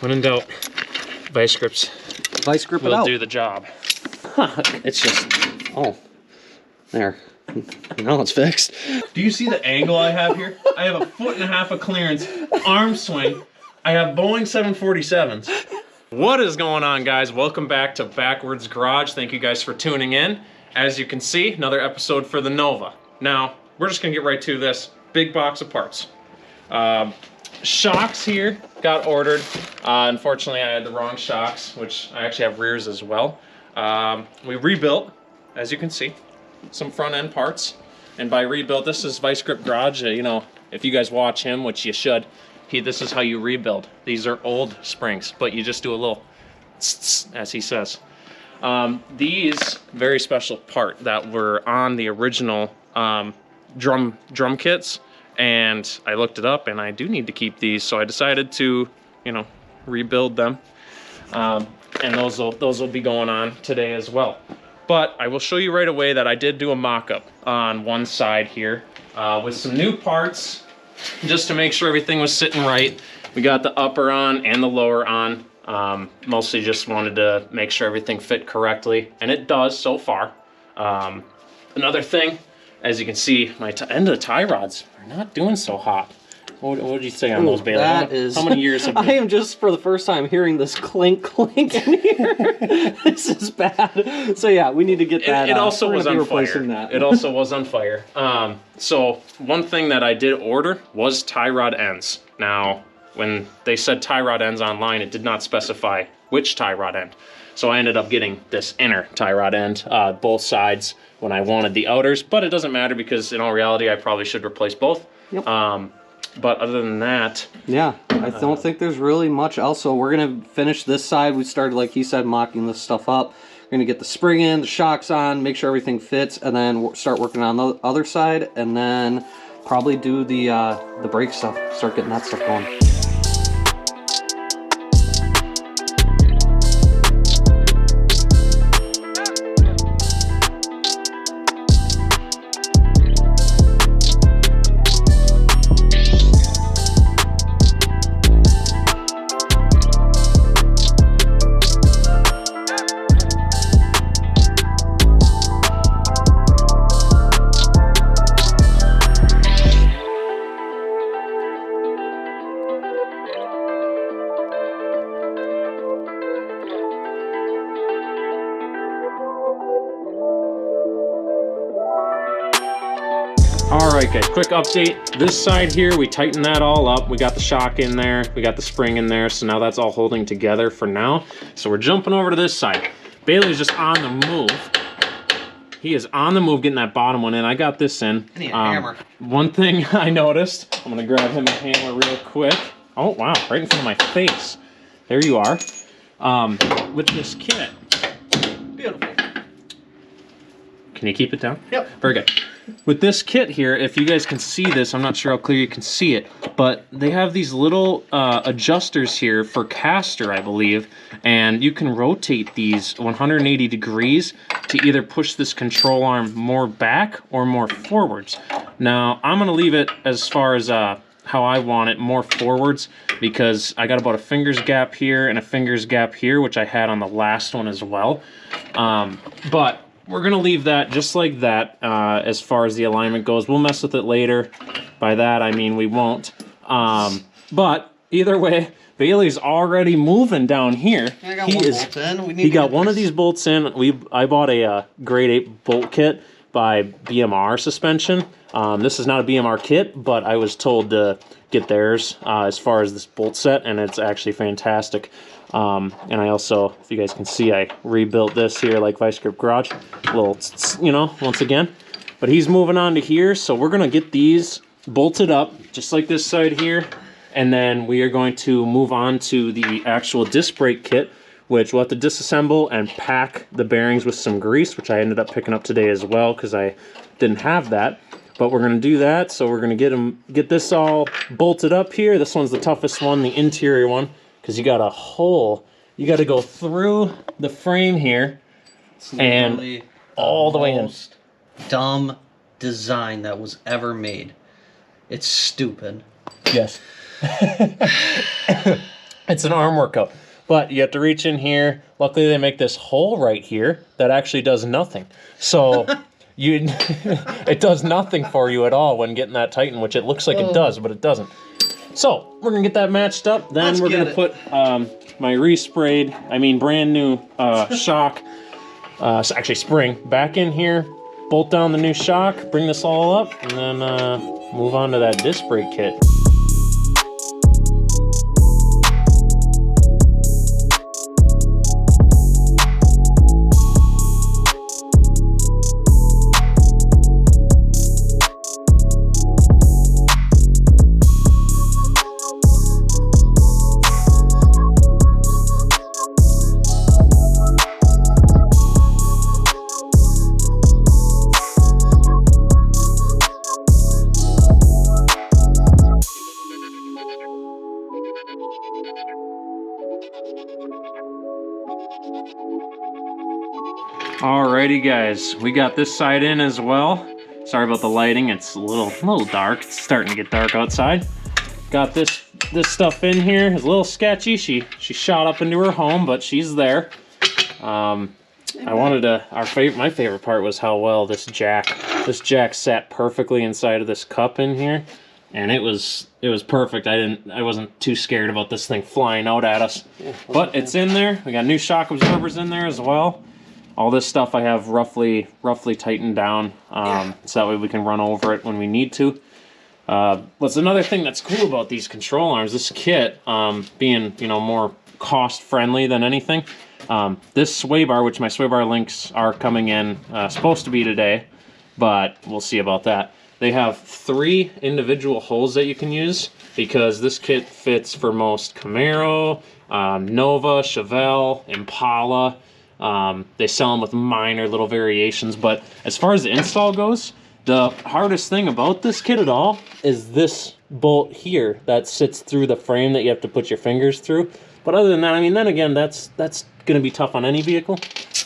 When in doubt, vice grips. Vice grip it will out. do the job. It's just, oh, there. Now it's fixed. Do you see the angle I have here? I have 1.5 feet of clearance, arm swing. I have Boeing 747s. What is going on, guys? Welcome back to Backwards Garage. Thank you guys for tuning in. As you can see, another episode for the Nova. Now, we're just gonna get right to this big box of parts. Shocks here got ordered. Unfortunately, I had the wrong shocks, which I actually have rears as well. We rebuilt, as you can see, some front end parts. And by rebuild, this is Vice Grip Garage. You know, if you guys watch him, which you should, this is how you rebuild. These are old springs, but you just do a little tss, as he says. These very special part that were on the original drum kits, and I looked it up, and I do need to keep these, so I decided to, you know, rebuild them. And those will be going on today as well. But I will show you right away that I did do a mock-up on one side here with some new parts, just to make sure everything was sitting right. We got the upper on and the lower on. Mostly just wanted to make sure everything fit correctly, and it does so far. Another thing, as you can see, my end of the tie rods are not doing so hot. What did you say on those, Bailey? How many years have you... I am just, for the first time, hearing this clink clink in here. This is bad. So yeah, we need to get that. It also was on fire. It also was on fire. So one thing that I did order was tie rod ends. Now, when they said tie rod ends online, it did not specify which tie rod end. So I ended up getting this inner tie rod end, both sides, when I wanted the outers. But it doesn't matter, because in all reality, I probably should replace both. Yep. But other than that... Yeah, I don't think there's really much else. So we're going to finish this side. We started, like he said, mocking this stuff up. We're going to get the spring in, the shocks on, make sure everything fits, and then start working on the other side, and then probably do the brake stuff, start getting that stuff going. Alright guys, quick update. This side here, we tightened that all up. We got the shock in there, we got the spring in there, so now that's all holding together for now. So we're jumping over to this side. Bailey's just on the move. He is on the move getting that bottom one in. I got this in. I need a hammer. One thing I noticed, I'm gonna grab him a hammer real quick. Oh wow, right in front of my face. There you are. With this kit. Beautiful. Can you keep it down? Yep. Very good. With this kit here, if you guys can see this, I'm not sure how clear you can see it, but they have these little adjusters here for caster, I believe, and you can rotate these 180 degrees to either push this control arm more back or more forwards. Now, I'm going to leave it as far as how I want it, more forwards, because I got about a finger's gap here and a finger's gap here, which I had on the last one as well. But we're going to leave that just like that as far as the alignment goes. We'll mess with it later. By that, I mean we won't. But either way, Bailey's already moving down here. I got one bolt in. He got one of these bolts in. I bought a grade 8 bolt kit by BMR Suspension. This is not a BMR kit, but I was told to get theirs as far as this bolt set, and it's actually fantastic. And I also, if you guys can see, I rebuilt this here like Vice Grip Garage, a little, you know, once again. But he's moving on to here, so we're gonna get these bolted up, just like this side here, and then we are going to move on to the actual disc brake kit, which we'll have to disassemble and pack the bearings with some grease, which I ended up picking up today as well, because I didn't have that. But we're gonna do that, so we're gonna get this all bolted up here. This one's the toughest one, the interior one, because you got a hole. You got to go through the frame here and all the way in. Dumb design that was ever made. It's stupid. Yes. It's an arm workout. But you have to reach in here. Luckily, they make this hole right here that actually does nothing. So it does nothing for you at all when getting that tightened, which it looks like it does, but it doesn't. So we're going to get that matched up. Then we're going to put my brand new shock, actually spring, back in here, bolt down the new shock, bring this all up, and then move on to that disc brake kit. Alrighty guys, we got this side in as well. Sorry about the lighting, it's a little dark. It's starting to get dark outside. Got this stuff in here. It's a little sketchy. She shot up into her home, but she's there. My favorite part was how well this jack sat perfectly inside of this cup in here, and it was perfect. I wasn't too scared about this thing flying out at us. But it's in there. We got new shock absorbers in there as well. All this stuff I have roughly tightened down, so that way we can run over it when we need to. What's another thing that's cool about these control arms, this kit, being more cost friendly than anything. This sway bar, which my sway bar links are coming in, supposed to be today, but we'll see about that. They have 3 individual holes that you can use because this kit fits for most Camaro, Nova, Chevelle, Impala. They sell them with minor little variations, but as far as the install goes, the hardest thing about this kit at all is this bolt here that sits through the frame that you have to put your fingers through. But other than that, I mean, then again, that's going to be tough on any vehicle.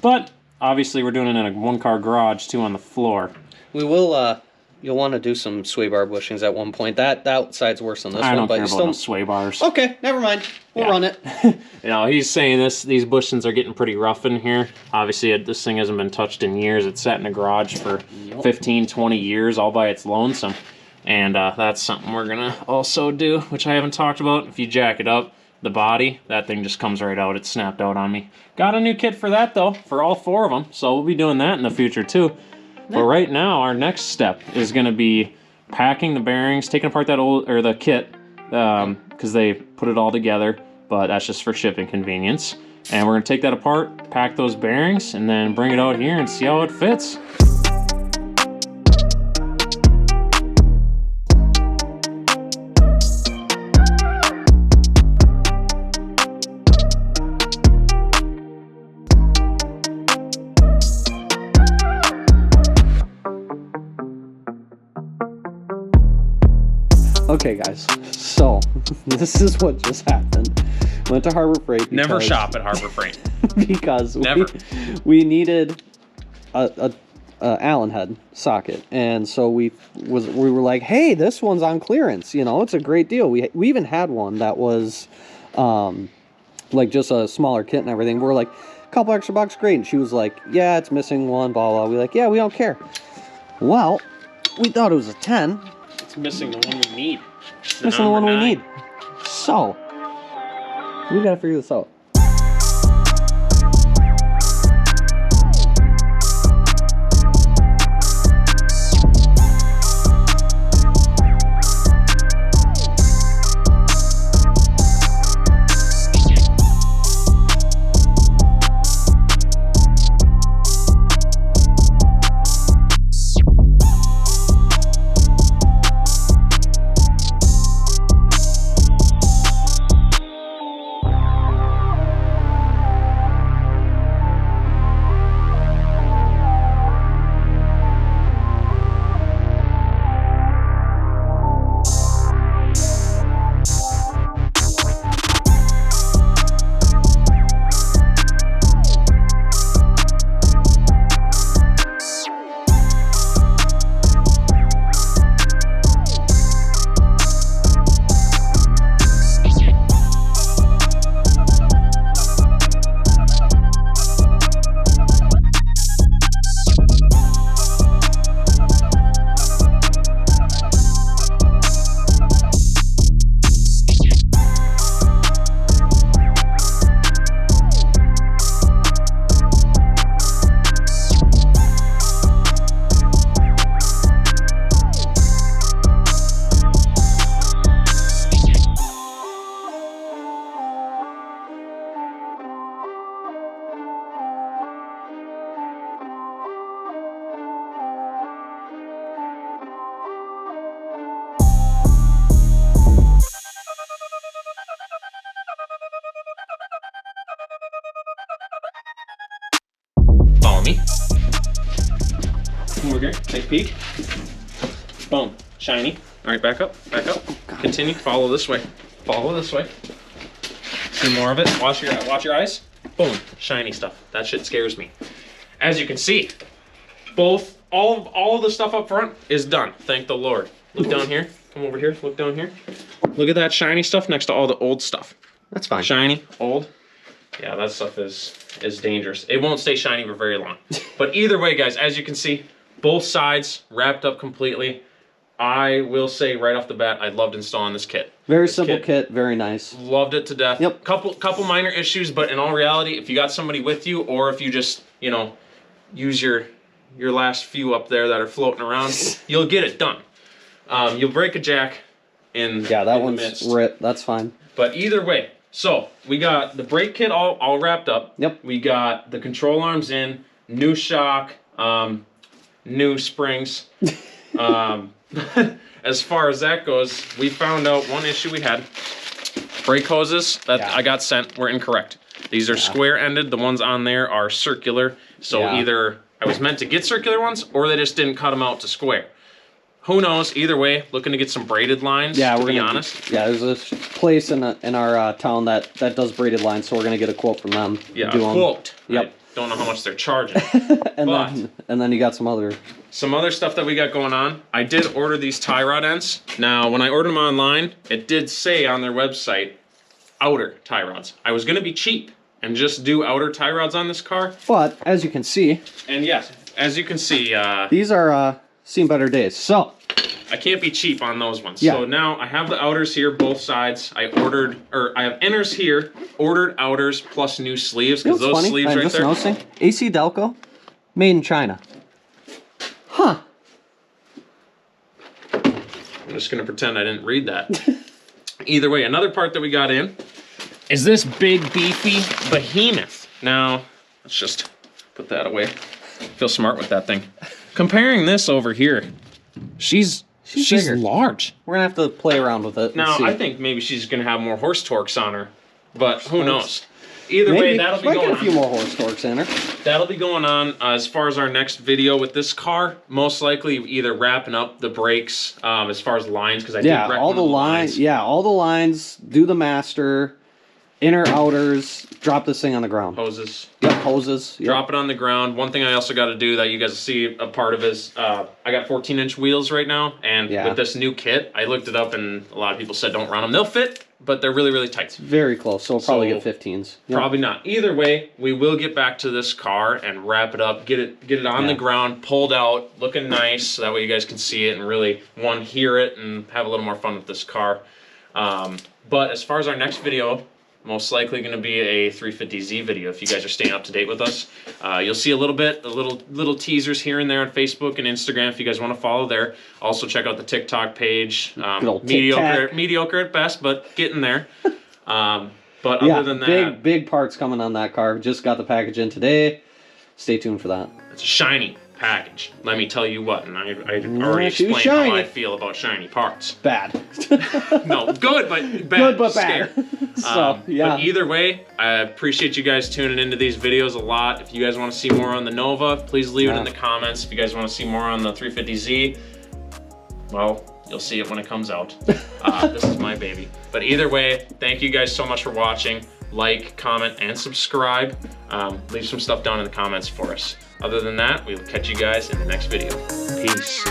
But obviously we're doing it in a 1-car garage too on the floor. We will, you'll want to do some sway bar bushings at one point. That outside's worse than this one. I don't but care you about no sway bars. Okay, never mind. We'll run it. He's saying these bushings are getting pretty rough in here. Obviously, this thing hasn't been touched in years. It's sat in a garage for 15, 20 years all by its lonesome. And that's something we're going to also do, which I haven't talked about. If you jack it up, the body, that thing just comes right out. It snapped out on me. Got a new kit for that, though, for all 4 of them. So we'll be doing that in the future, too. But right now, our next step is going to be packing the bearings, taking apart the kit, because they put it all together, but that's just for shipping convenience. And we're going to take that apart, pack those bearings, and then bring it out here and see how it fits. Okay, guys, so this is what just happened. Went to Harbor Freight. Never shop at Harbor Freight. Because we needed a Allen head socket, and so we were like, hey, this one's on clearance. It's a great deal. We even had one that was like just a smaller kit and everything. We're like, a couple extra bucks, great. And she was like, yeah, it's missing one, blah blah. We're like, yeah, we don't care. Well, we thought it was a 10. It's missing the one we need. Missing the one we need. So, we gotta figure this out. Follow me. Come over here, take a peek. Boom, shiny. All right, back up, back up. Continue, follow this way. Follow this way. See more of it, watch your eyes. Boom, shiny stuff. That shit scares me. As you can see, all of the stuff up front is done, thank the Lord. Look down here, come over here, look down here. Look at that shiny stuff next to all the old stuff. That's fine. Shiny, old. Yeah, that stuff is dangerous. It won't stay shiny for very long. But either way, guys, as you can see, both sides wrapped up completely. I will say right off the bat, I loved installing this kit. Very simple kit, very nice. Loved it to death. Yep. Couple minor issues, but in all reality, if you got somebody with you, or if you just, you know, use your last few up there that are floating around, you'll get it done. You'll break a jack in that in one's the midst. ripped. That's fine. But either way, so we got the brake kit all wrapped up. Yep. We got the control arms in, new shock, new springs. As far as that goes, we found out one issue we had. Brake hoses that I got sent were incorrect. These are square-ended. The ones on there are circular. So either I was meant to get circular ones, or they just didn't cut them out to square. Who knows? Either way, looking to get some braided lines. Yeah, to be honest. Yeah, there's a place in our town that does braided lines, so we're gonna get a quote from them. Yeah, a quote. Yep. I don't know how much they're charging. and then you got some other stuff that we got going on. I did order these tie rod ends. Now, when I ordered them online, it did say on their website, outer tie rods. I was gonna be cheap and just do outer tie rods on this car. But as you can see, and yes, as you can see, these are seen better days. So I can't be cheap on those ones. Yeah. So now I have the outers here, both sides. I have inners here, ordered outers plus new sleeves, because those funny? sleeves I'm right just there. noticing. AC Delco, made in China. Huh. I'm just gonna pretend I didn't read that. Either way, another part that we got in is this big beefy behemoth. Now, let's just put that away. Feel smart with that thing. Comparing this over here, she's bigger. large. We're gonna have to play around with it. Now, and see. I think maybe she's gonna have more horse torques on her, but who knows? Either way, that'll be might going get a few on. more horse torques in her. That'll be going on as far as our next video with this car. Most likely, either wrapping up the brakes as far as lines, because I did wreck all one the of lines. Yeah, all the lines. Do the master, inner outers. Drop this thing on the ground. hoses. Yep, hoses. Yep. Drop it on the ground. One thing I also got to do that you guys will see a part of is I got 14-inch wheels right now, and with this new kit, I looked it up, and a lot of people said don't run them. They'll fit, but they're really, really tight. Very close, so we'll probably get 15s. Yep. Probably not. Either way, we will get back to this car and wrap it up, get it on the ground, pulled out, looking nice, so that way you guys can see it and really, hear it and have a little more fun with this car. But as far as our next video, most likely going to be a 350Z video if you guys are staying up to date with us. You'll see a little teasers here and there on Facebook and Instagram if you guys want to follow there. Also check out the TikTok page. Mediocre at best, but getting there. But other than that, big parts coming on that car. Just got the package in today. Stay tuned for that. it's a shiny package. Let me tell you what, and I already explained how I feel about shiny parts. Bad. No, good, but bad. Good, but bad. So, yeah. But either way, I appreciate you guys tuning into these videos a lot. If you guys want to see more on the Nova, please leave it in the comments. If you guys want to see more on the 350Z, well, you'll see it when it comes out. This is my baby. But either way, thank you guys so much for watching. Like, comment, and subscribe. Leave some stuff down in the comments for us. Other than that, we will catch you guys in the next video. Peace.